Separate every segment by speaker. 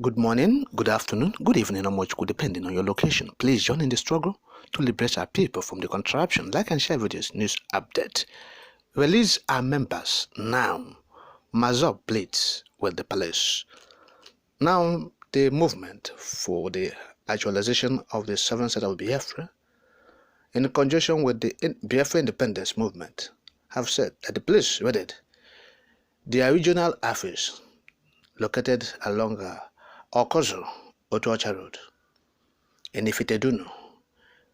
Speaker 1: Good morning, good afternoon, good evening, or much good depending on your location. Please join in the struggle to liberate our people from the contraption. Like and share videos, news update. Release our members now. Mazop pleads with the police. Now, the movement for the actualization of the sovereign state of Biafra, in conjunction with the Biafra independence movement, have said that the police raided their regional office located along Okozo, Otuocha Road, in Ifiteduno,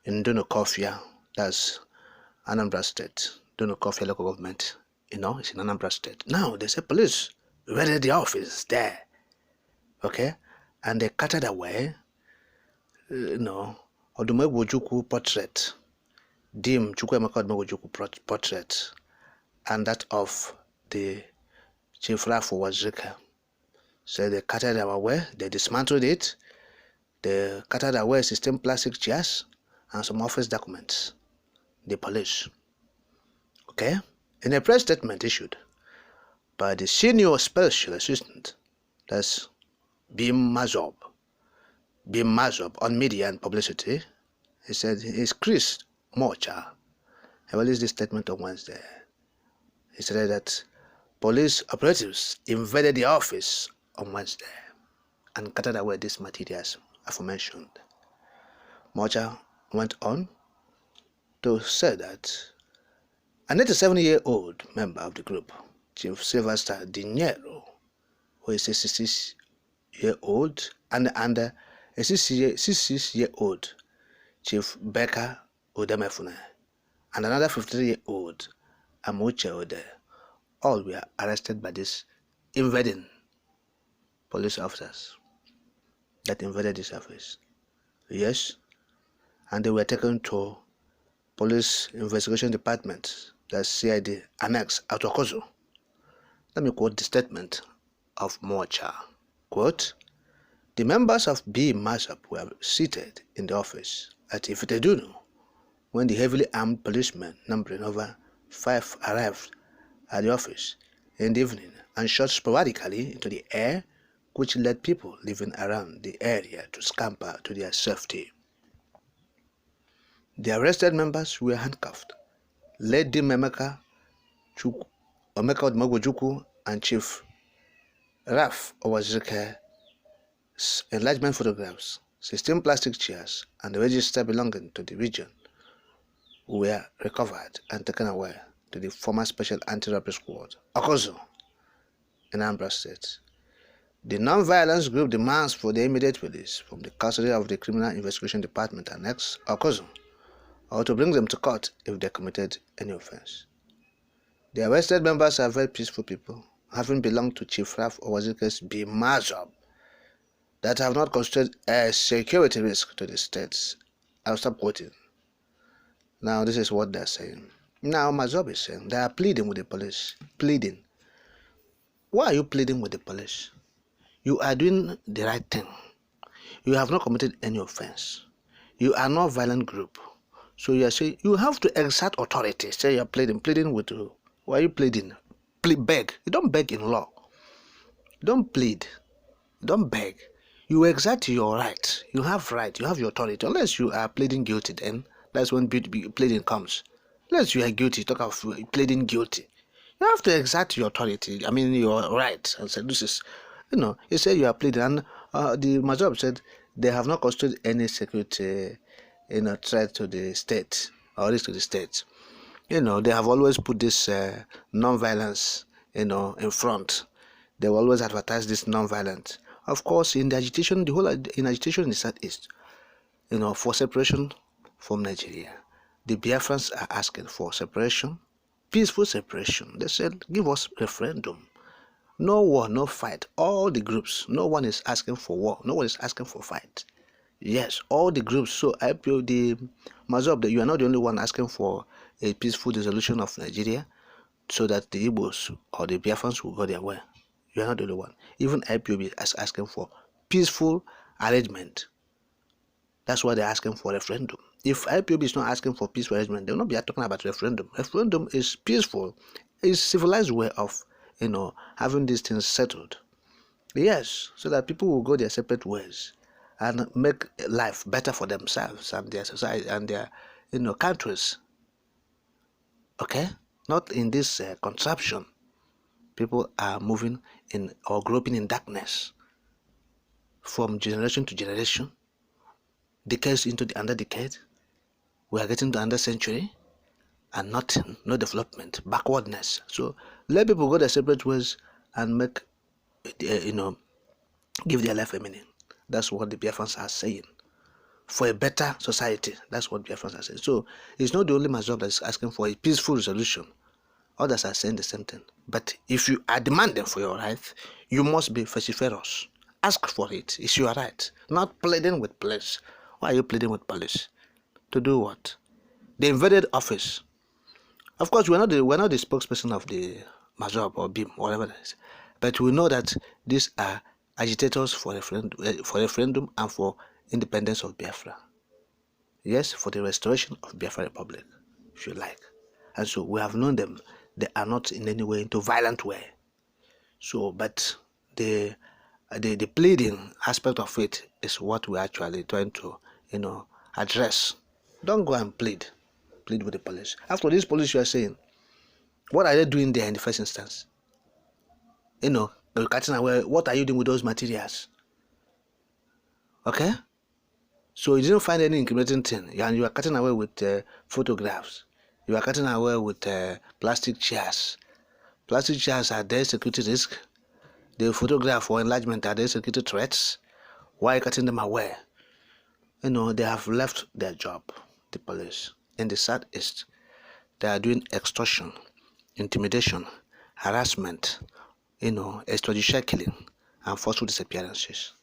Speaker 1: in Dunukofia, that's Anambra State, Dunukofia local government, it's in Anambra State. Now, they say police raided the office there, okay, and they carted away, Odumegwu portrait, Dim Chukwemeka Odumegwu portrait, and that of the Chief Rafu Wazirika. So they carted away, they dismantled it, they carted away 16 plastic chairs and some office documents. The police. Okay? In a press statement issued by the senior special assistant, that's P0LICE on media and publicity, he said he's Chris Mocha. He released this statement on Wednesday. He said that police operatives invaded the office on Wednesday and carted away these materials aforementioned. Mocha went on to say that an 87-year-old member of the group, Chief Sylvester Dinero, who is a 66-year-old, and a 66-year-old Chief Becca Odemefune, and another 53-year-old Amuche Ode, all were arrested by these invading police officers that invaded this office. Yes, and they were taken to Police Investigation Department, that's CID, Annex, Atokozo. Let me quote the statement of Mocha. Quote, the members of P0LICE were seated in the office at Ifiteduno when the heavily armed policemen, numbering over 5, arrived at the office in the evening and shot sporadically into the air, which led people living around the area to scamper to their safety. The arrested members were handcuffed. Lady Omeka Odumegwu and Chief Raf Owazirike's enlargement photographs, 16 plastic chairs, and the register belonging to the region were recovered and taken away to the former Special Anti-Robbery Squad, Okozo, in Anambra State. The non-violence group demands for the immediate release from the custody of the Criminal Investigation Department Annex, Okozo, or to bring them to court if they committed any offense. The arrested members are very peaceful people, having belonged to Chief Raf Owazirike's P0LICE, that have not constituted a security risk to the states. I'll stop quoting. Now, this is what they're saying. Now, Mazop is saying they are pleading with the police. Pleading. Why are you pleading with the police? You are doing the right thing. You have not committed any offense. You are not a violent group. So you are saying you have to exert authority. Say you are pleading. Pleading with who? Why are you pleading? Beg. You don't beg in law. You don't plead. You don't beg. You exert your right. You have right. You have your authority. Unless you are pleading guilty, then that's when pleading comes. Unless you are guilty, talk of pleading guilty. You have to exert your authority. Your right. And say this is, you say you are pleading. And the Mazop said they have not constituted any security threat to the state or risk to the state. They have always put this non-violence, in front. They will always advertise this non-violence. Of course, in the agitation, in agitation in the Southeast, for separation from Nigeria, the Biafrans are asking for separation, peaceful separation. They said, give us referendum. No war, no fight. All the groups, no one is asking for war. No one is asking for fight. Yes, all the groups. So IPO, the Mazop, you are not the only one asking for a peaceful dissolution of Nigeria so that the Igbos or the Biafrans will go their way. You are not the only one. Even IPOB is asking for peaceful arrangement. That's why they're asking for referendum. If IPOB is not asking for peaceful arrangement, they will not be talking about referendum. Referendum is peaceful. It's civilized way of, having these things settled. Yes, so that people will go their separate ways and make life better for themselves and their society and their countries. Okay, not in this contraption. People are moving in or groping in darkness from generation to generation, decades into the under decade. We are getting to under century and nothing, no development, backwardness. So let people go their separate ways and make, give their life a meaning. That's what the Biafrans are saying. For a better society, that's what Biafrans are saying. So it's not the only Mazab that is asking for a peaceful resolution. Others are saying the same thing. But if you are demanding for your right, you must be vociferous. Ask for it. It's your right. Not pleading with police. Why are you pleading with police? To do what? They invaded office. Of course, we're not the spokesperson of the Mazab or BIM, whatever it is. But we know that these are agitators for referendum and for independence of Biafra. Yes, for the restoration of Biafra Republic, if you like. And so we have known them. They are not in any way into violent way. So, but the pleading aspect of it is what we're actually trying to, address. Don't go and plead with the police. After this police, you are saying, what are they doing there in the first instance? You're cutting away. What are you doing with those materials? Okay? So you didn't find any incriminating thing, and you are cutting away with photographs. You are cutting away with plastic chairs. Plastic chairs are their security risk. The photograph for enlargement are their security threats. Why are you cutting them away? They have left their job, the police. In the Southeast, they are doing extortion, intimidation, harassment, extrajudicial killing, and forceful disappearances.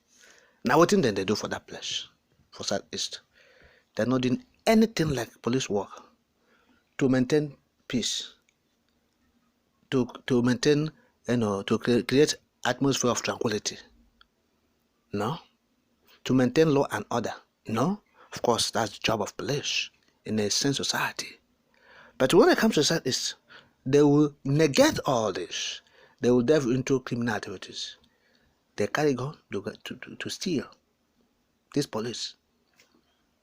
Speaker 1: Now, what thing then they do for that place, for Southeast? They're not doing anything like police work to maintain peace, to maintain, to create atmosphere of tranquility. No. To maintain law and order. No. Of course, that's the job of police in a sane society. But when it comes to Southeast, they will negate all this. They will delve into criminal activities. They carry gun to steal. This police.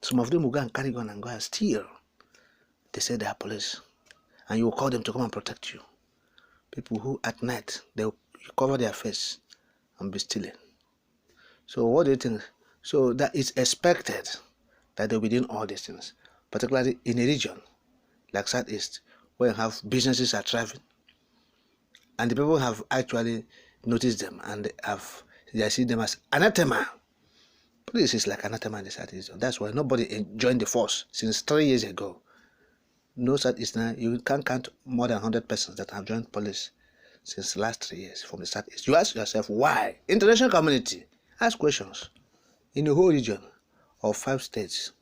Speaker 1: Some of them will go and carry gun and go and steal. They say they are police. And you will call them to come and protect you. People who at night, they will cover their face and be stealing. So what do you think? So that it's expected that they'll be doing all these things, particularly in a region like Southeast, where you have businesses are thriving, and the people have actually noticed them and they see them as anathema. Police is like anathema in the Southeast. That's why nobody joined the force since 3 years ago. No Southeast now, you can't count more than 100 persons that have joined police since the last 3 years from the Southeast. You ask yourself why? International community, ask questions. In the whole region of 5 states,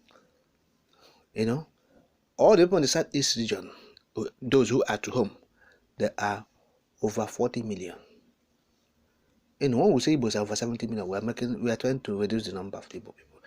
Speaker 1: all the people in the Southeast region, those who are to home, there are over 40 million. When we say Igbos are over 70 million, we are trying to reduce the number of Igbo people.